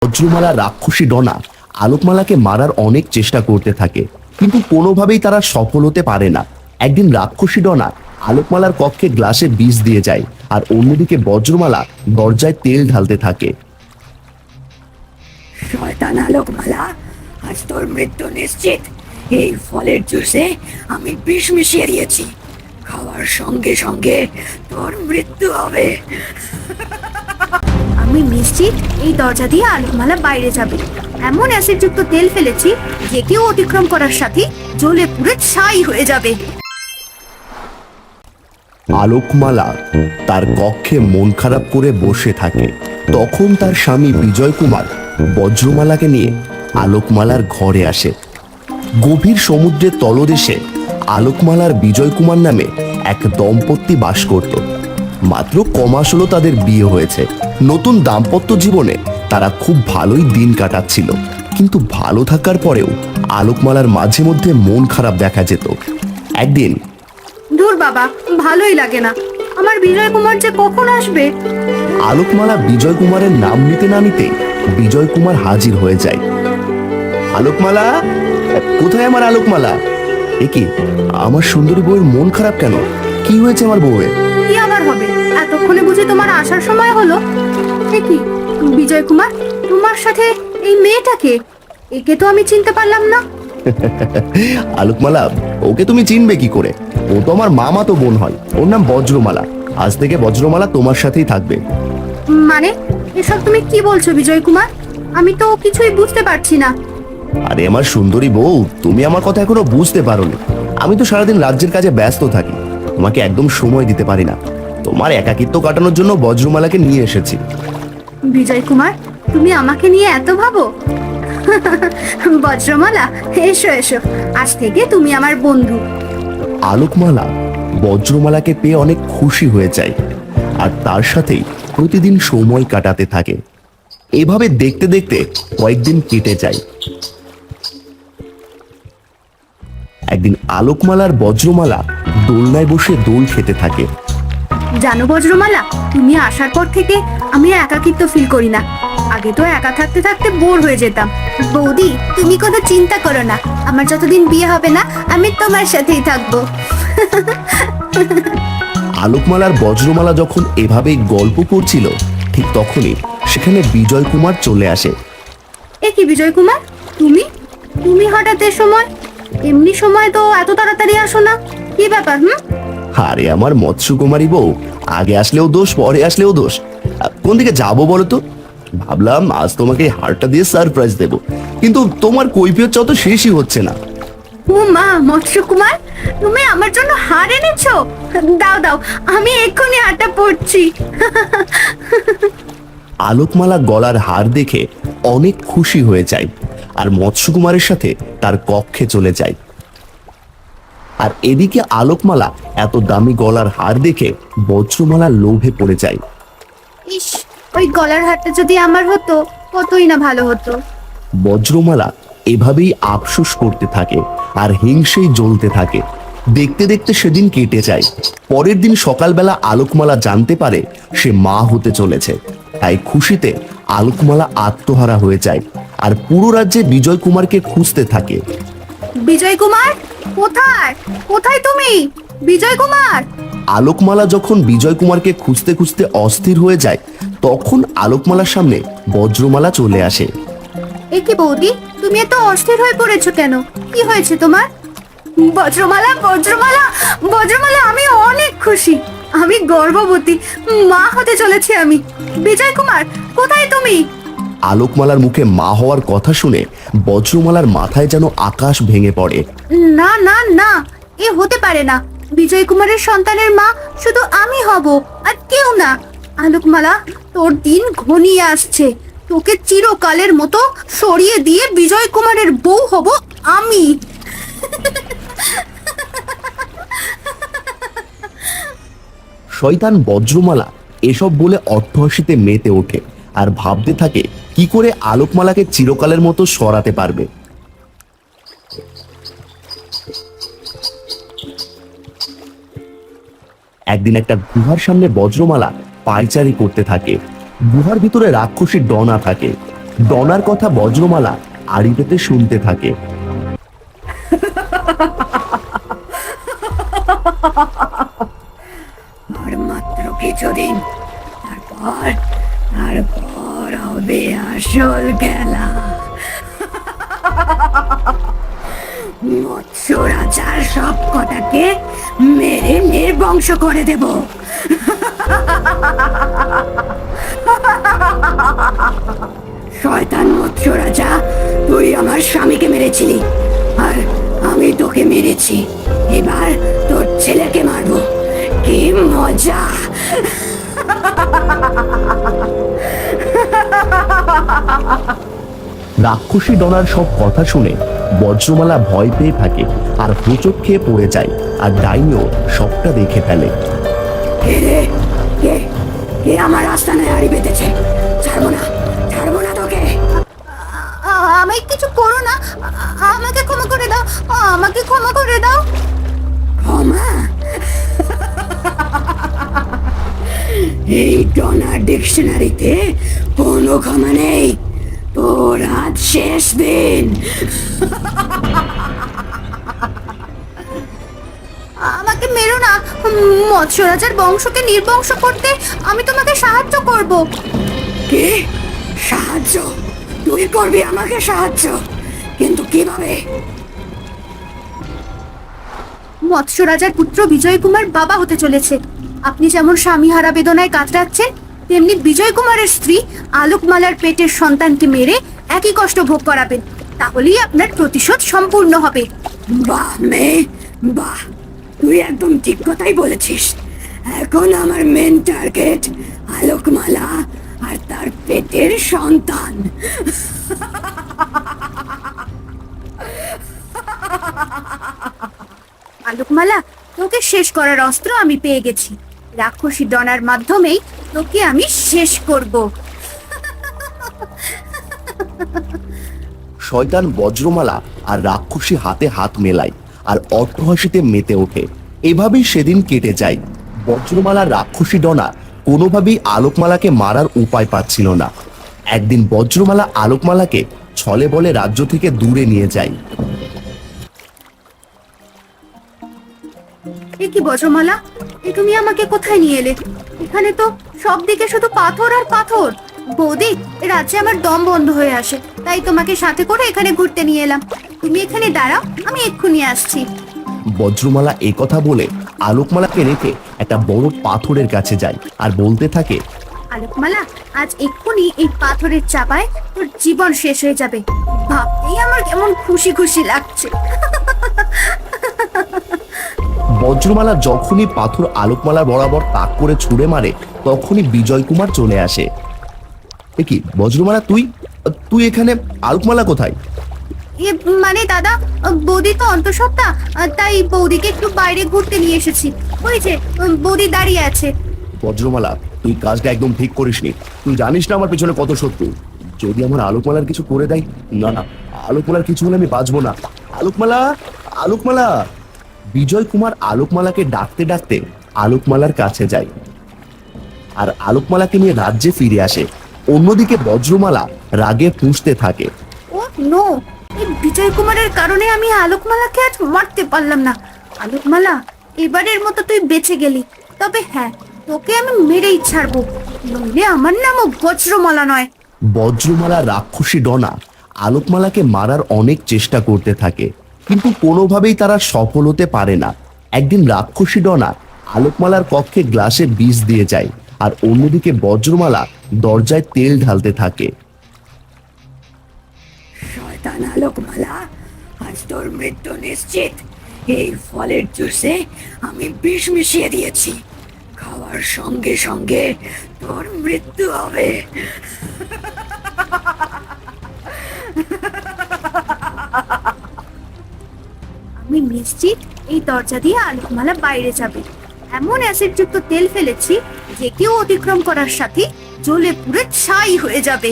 বজ্রমালা রাক্ষসী ডনা আলোকমালাকে মারার অনেক চেষ্টা করতে থাকে, কিন্তু কোনোভাবেই তারা সফল হতে পারে না। একদিন রাক্ষসী ডনা আলোকমালার কক্ষে গ্লাসে বিষ দিয়ে যায়, আর অন্যদিকে বজ্রমালা দরজায় তেল ঢালতে থাকে। শয়তান আলোকমালা, আজ তোর মৃত্যু নিশ্চিত। এই ফলের জুসে আমি বিষ মিশিয়ে দিয়েছি, খাওয়ার সঙ্গে সঙ্গে তোর মৃত্যু হবে। আমি নিশ্চিত এই দরজা দিয়ে আলোকমালা বাইরে যাবে। এমন অ্যাসিডযুক্ত তেল ফেলেছি যে কেউ অতিক্রম করার সাথে জ্বলে পুড়ে ছাই হয়ে যাবে। আলোকমালা তার কক্ষে মন খারাপ করে বসে থাকে। তখন তার স্বামী বিজয় কুমার বজ্রমালাকে নিয়ে আলোকমালার ঘরে আসে। গভীর সমুদ্রের তলদেশে আলোকমালার বিজয় কুমার নামে এক দম্পতি বাস করত। মাত্র কমাস হলো তাদের বিয়ে হয়েছে। নতুন দাম্পত্য জীবনে তারা খুব ভালোই দিন কাটাচ্ছিল, কিন্তু ভালো থাকার পরেও আলোকমালার মাঝে মধ্যে মন খারাপ দেখা যেত। একদিন, দূর বাবা, ভালোই লাগে না। আমার বিজয় কুমার যে কখন আসবে? আলোকমালা বিজয় কুমারের নাম নিতে না নিতে বিজয় কুমার হাজির হয়ে যায়। আলোকমালা, কোথায় আমার আলোকমালা? একি, আমার সুন্দরী বউয়ের মন খারাপ কেন? কি হয়েছে আমার বউয়ের? কি আবার হবে? এতক্ষণে বুঝি তোমার আসার সময় হলো? কি বিজয় কুমার, তোমার সাথে এই মেয়েটাকে? একে তো আমি চিনতে পারলাম না। আলোকমালা, ওকে তুমি চিনবে কি করে? ও তো আমার মামা তো বোন হয়। ওর নাম বজ্রমালা। আজ থেকে বজ্রমালা তোমার সাথেই থাকবে। মানে এসব তুমি কি বলছো বিজয় কুমার? আমি তো কিছুই বুঝতে পারছি না। আরে আমার সুন্দরী বউ, তুমি আমার কথা এখনো বুঝতে পারোনি। আমি তো সারাদিন রাজ্যের কাজে ব্যস্ত থাকি, তোমাকে একদম সময় দিতে পারি না। তোমার একাকিত্ব কাটানোর জন্য বজ্রমালাকে নিয়ে এসেছি। বিজয় কুমার, তুমি আমাকে নিয়ে এত ভাবো? বজ্রমালা, এসো এসো, আজ থেকে তুমি আমার বন্ধু। আলোকমালা বজ্রমালাকে পেয়ে অনেক খুশি হয়ে যায়, আর তার সাথেই প্রতিদিন সময় কাটাতে থাকে। এভাবে দেখতে দেখতে কয়েকদিন কেটে যায়। একদিন আলোকমালার বজ্রমালা দোলনায় বসে দোল খেতে থাকে। জানো বজ্রমালা, তুমি আসার পর থেকে আমি একাকিত্ব ফিল করি না। আগে তো একা থাকতে থাকতে বোর হয়ে যেতাম। বৌদি, তুমি কোনো চিন্তা করো না, আমার যতদিন বিয়ে হবে না আমি তোমার সাথেই থাকবো। আলোকমালার বজ্রমালা যখন এভাবেই গল্প করছিল, ঠিক তখনই সেখানে বিজয় কুমার চলে আসে। এ কি বিজয় কুমার, তুমি তুমি হঠাৎ এ সময়? এমনি সময় তো এত তাড়াতাড়ি আসো না, কি ব্যাপার? আরে আমার মৎস্যকুমারী বউ, আগে আসলেও দোষ, পরে আসলেও দোষ। কোন দিকে যাবো বলো তো? ভাবলাম আজ তোমাকে এই হারটা দিয়ে সারপ্রাইজ দেবো, কিন্তু তোমার কৈফিয়ত চাও তো শেষই হচ্ছে না। ও মা, মৎস্য কুমার, তুমি আমার জন্য হার এনেছো? দাও দাও, আমি এক্ষুনি হারটা পড়ছি। আলোকমালা গলার হার দেখে অনেক খুশি হয়ে যায়, আর মৎস্যকুমারের সাথে তার কক্ষে চলে যায়। আর এদিকে আলোকমালা এত দামি গলার হার দেখে বজ্রমালা লোভে পড়ে যায়। ইস, ওই গলার হারটা যদি আমার হতো কতই না ভালো হতো। বজ্রমালা এভাবেই আফসোস করতে থাকে, আর হিংসেই জ্বলতে থাকে। দেখতে দেখতে সেদিন কেটে যায়। পরের দিন সকালবেলা আলোকমালা জানতে পারে সে মা হতে চলেছে। তাই খুশিতে আলোকমালা আত্মহারা হয়ে যায়, আর পুরো রাজ্যে বিজয় কুমারকে খুঁজতে থাকে। বিজয় কুমার, কোথায় কোথায় তুমি? বিজয় কুমার! আলোকমালা যখন বিজয় কুমারকে খুঁজতে খুঁজতে অস্থির হয়ে যায়, তখন আলোকমালার সামনে বজ্রমালা চলে আসে। এ কি বৌদি, তুমি এত অস্থির হয়ে পড়েছো কেন? কি হয়েছে তোমার? বজ্রমালা, বজ্রমালা, বজ্রমালা, আমি অনেক খুশি। আমি গর্ভবতী, মা হতে চলেছি আমি। বিজয় কুমার, কোথায় তুমি? আলোকমালার মুখে মা হওয়ার কথা শুনে বজ্রমালার মাথায় যেন আকাশ ভেঙে পড়ে। না না না, এ হতে পারে না। বিজয় কুমারের সন্তানের মা শুধু আমি হব, আর কেউ না। আলোকমালা, তোর দিন ঘনিয়ে আসছে। তোকে চিরকালের মতো সরিয়ে দিয়ে বিজয় কুমারের বউ হব আমি। শয়তান বজ্রমালা এসব বলে অট্টহাসিতে মেতে ওঠে, আর ভাবতে থাকে কি করে আলোকমালাকে চিরকালের মতো সরাতে পারবে। একদিন একটা গুহার সামনে বজ্রমালা পায়চারি করতে থাকে। গুহার ভিতরে রাক্ষসী ডনা থাকে। ডনার কথা বজ্রমালা আড়ি পেতে শুনতে থাকে। আর মাত্র কিছুদিন, তারপর তারপর হবে আসল খেলা। মৎস্য রাজার সব কটাকে মেরে নির্বংশ করে দেব। শয়তান মৎস্য রাজা, তুই আমার স্বামীকে মেরেছিলি আর আমি তোকে মেরেছি। এবার তোর ছেলেকে মারবো। কি মজা! রাক্ষসী ডনার সব কথা শুনে বজ্রমালা ভয় পেয়ে থাকে আর হোঁচট খেয়ে পড়ে যায়, আর ডাইনিও সবটা দেখে ফেলে। কে রে? কে কে আমার আস্তানায় আড়ি বেঁধেছে? ছাড়বো না, ছাড়বো না তোকে। আমায় কিছু করো না, আমাকে ক্ষমা করে দাও, আমাকে ক্ষমা করে দাও। ক্ষমা? এই ডনার ডিকশনারিতে কোনো ক্ষমা নেই। তোর আজ শেষ দিন। আমাকে মেরো না, মৎস্য রাজার বংশকে নির্বংশ করতে আমি তোমাকে সাহায্য করব। কি সাহায্য? তুই করবি আমাকে সাহায্য? কিন্তু কিভাবে? মৎস্য রাজার পুত্র বিজয় কুমার বাবা হতে চলেছে। আপনি যেমন স্বামীহারা বেদনায় কাতরাচ্ছেন, তেমনি বিজয় কুমারের স্ত্রী আলোকমালার পেটের সন্তানকে মেরে একই কষ্ট ভোগ করাবেন। তাহলেই আপনার প্রতিশোধ সম্পূর্ণ হবে। বাহ মেয়ে, বাহ! তুই একদম ঠিক কথাই বলেছিস। এখন আমার মেন টার্গেট আলোকমালা আর তার পেটের সন্তান। আলোকমালা, তোকে শেষ করার অস্ত্র আমি পেয়ে গেছি। রাক্ষসী ডনার মাধ্যমেই তোকে আমি শেষ করব। শয়তান বজ্রমালা আর রাক্ষসী হাতে হাত মেলায় আর অট্টহাসিতে মেতে ওঠে। এভাবেই সেদিন কেটে যায়। বজ্রমালা রাক্ষসী ডনা কোনোভাবেই আলোকমালাকে মারার উপায় পাচ্ছিল না। একদিন বজ্রমালা আলোকমালাকে ছলে বলে রাজ্য থেকে দূরে নিয়ে যায়। এ কি বজ্রমালা, তুমি আমাকে কোথায় নিয়ে এলে? এখানে তো সব দিকে শুধু পাথর আর পাথর। বৌদি, রাজ্যে আমার দম বন্ধ হয়ে আসে, তাই তোমাকে সাথে করে এখানে ঘুরতে নিয়ে এলাম। তুমি এখানে দাঁড়াও, আমি এক্ষুনি আসছি। বজ্রমালা এ কথা বলে আলোকমালাকে রেখে একটা বড় পাথরের কাছে যায় আর বলতে থাকে, আলোকমালা, আজ এক্ষুনি এই পাথরের চাপায় তোর জীবন শেষ হয়ে যাবে। ভাবতেই আমার কেমন খুশি খুশি লাগছে। বজ্রমালা যখনই পাথর আলোকমালা বরাবর তাক করে ছুঁড়ে মারে, তখনই বিজয় কুমার চলে আসে। এ কি বজ্রমালা, তুই তুই এখানে? আলোকমালা কোথায়? এ মানে দাদা, বৌদি তো অন্তঃসত্ত্বা, তাই বৌদিকে একটু বাইরে ঘুরতে নিয়ে এসেছি। ওই যে বৌদি দাঁড়িয়ে আছে। বজ্রমালা, তুই কাজটা একদম ঠিক করিসনি। তুই জানিস না আমার পেছনে কত শত্রু। যদি আমার আলোকমালার কিছু করে দেয়, না না, আলোকমালার কিছু হলে আমি বাঁচবো না। আলোকমালা, আলোকমালা! বিজয় কুমার আলোকমালাকে ডাকতে ডাকতে আলোকমালার কাছে যায় আর আলোকমালাকে নিয়ে রাজ্যে ফিরে আসে। অন্যদিকে বজ্রমালা রাগে ফুঁসতে থাকে। ও নো, এই বিজয় কুমারের কারণে আমি আলোকমালাকে আজ মারতে পারলাম না। আলোকমালা, এবারের মতো তুই বেঁচে গেলি। তবে হ্যাঁ, তোকে আমি মেরেই ছাড়বো, নইলে আমার নামও বজ্রমালা নয়। বজ্রমালা রাক্ষসী ডনা আলোকমালাকে মারার অনেক চেষ্টা করতে থাকে, কিন্তু কোনোভাবেই তারা সফল হতে পারে না। একদিন রাক্ষসী ডনা আলোকমালার কক্ষে গ্লাসে বিষ দিয়ে যায় আর অন্যদিকে বজ্রমালা দরজায় তেল ঢালতে থাকে। শয়তান আলোকমালা, আজ তোর মৃত্যু নিশ্চিত। এই ফলের জুসে আমি বিষ মিশিয়ে দিয়েছি। খাওয়ার সঙ্গে সঙ্গে তোর মৃত্যু হবে। আমি নিশ্চিত এই দরজা দিয়ে আলোকমালা বাইরে যাবে। এমন অ্যাসিডযুক্ত তেল ফেলেছি যে কেউ অতিক্রম করার সাথে জ্বলে পুড়ে ছাই হয়ে যাবে।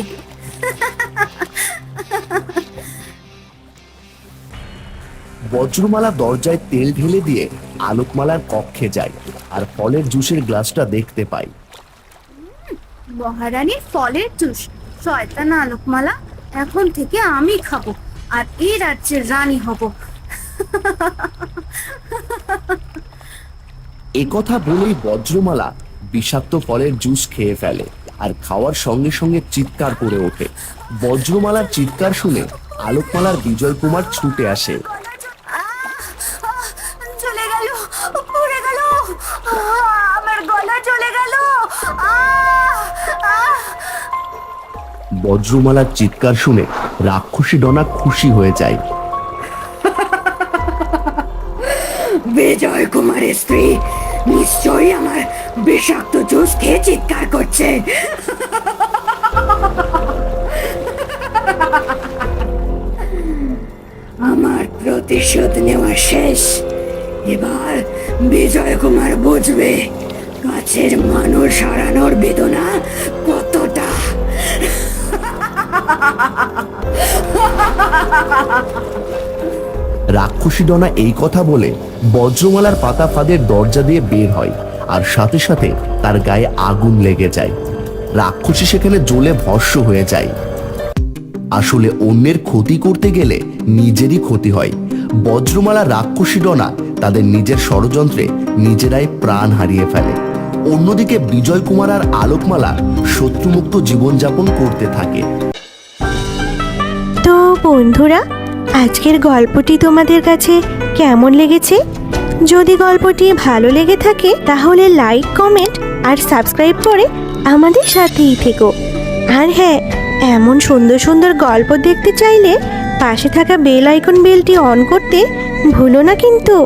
বজ্রমালা দরজায় তেল ঢেলে দিয়ে আলোকমালার কক্ষে যায় আর ফলের জুসের গ্লাসটা দেখতে পায়। মহারানীর ফলের জুস, শয়তান আলোকমালা, এখন থেকে আমি খাবো আর এই রাজ্যের রানী হব। একথা বলেই বজ্রমালা বিষাক্ত ফলের জুস খেয়ে ফেলে আর খাওয়ার সঙ্গে সঙ্গে চিৎকার করে ওঠে। বজ্রমালার চিৎকার শুনে আলোকমালার বিজয় কুমার ছুটে আসে। চলে গেল, পুড়ে গেল, আমার গলা চলে গেল। বজ্রমালার চিৎকার শুনে রাক্ষসী ডনা খুশি হয়ে যায়। বিজয় কুমারের স্ত্রী নিশ্চয়ই আমার বিষাক্ত জুস খেয়ে চিৎকার করছে। আমার প্রতিশোধ নেওয়া শেষ। এবার বিজয় কুমার বুঝবে কাছের মানুষ হারানোর বেদনা কতটা। রাক্ষসী ডনা এই কথা বলে বজ্রমালার পাতা ফাঁদের দরজা দিয়ে বের হয় আর সাথে সাথে তার গায়ে আগুন লেগে যায়। রাক্ষসী সেখানে জ্বলে ভস্ম হয়ে যায়। আসলে অন্যের ক্ষতি করতে গেলে নিজেরই ক্ষতি হয়। বজ্রমালা রাক্ষসী ডনা তাদের নিজের ষড়যন্ত্রে নিজেরাই প্রাণ হারিয়ে ফেলে। অন্যদিকে বিজয় কুমার আর আলোকমালা শত্রুমুক্ত জীবনযাপন করতে থাকে। তো বন্ধুরা, আজকের গল্পটি তোমাদের কাছে কেমন লেগেছে? যদি গল্পটি ভালো লেগে থাকে তাহলে লাইক, কমেন্ট আর সাবস্ক্রাইব করে আমাদের সাথেই থেকো। আর হ্যাঁ, এমন সুন্দর সুন্দর গল্প দেখতে চাইলে পাশে থাকা বেল আইকন বেলটি অন করতে ভুলো না কিন্তু।